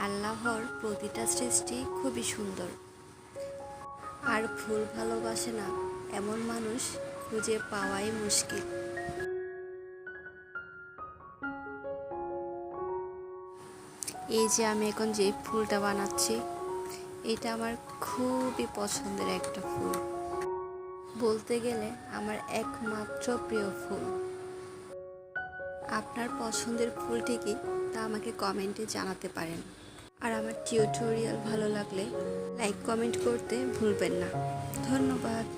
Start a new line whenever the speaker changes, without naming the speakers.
আল্লাহর প্রতিটা সৃষ্টি খুবই সুন্দর, আর ফুল ভালোবাসে না এমন মানুষ খুঁজে পাওয়াই মুশকিল। এই যে আমি এখন যে ফুলটা বানাচ্ছি, এটা আমার খুবই পছন্দের একটা ফুল, বলতে গেলে আমার একমাত্র প্রিয় ফুল। আপনার পছন্দের ফুলটি কি তা আমাকে কমেন্টে জানাতে পারেন। আর আমার টিউটোরিয়াল ভালো লাগলে লাইক কমেন্ট করতে ভুলবেন না। ধন্যবাদ।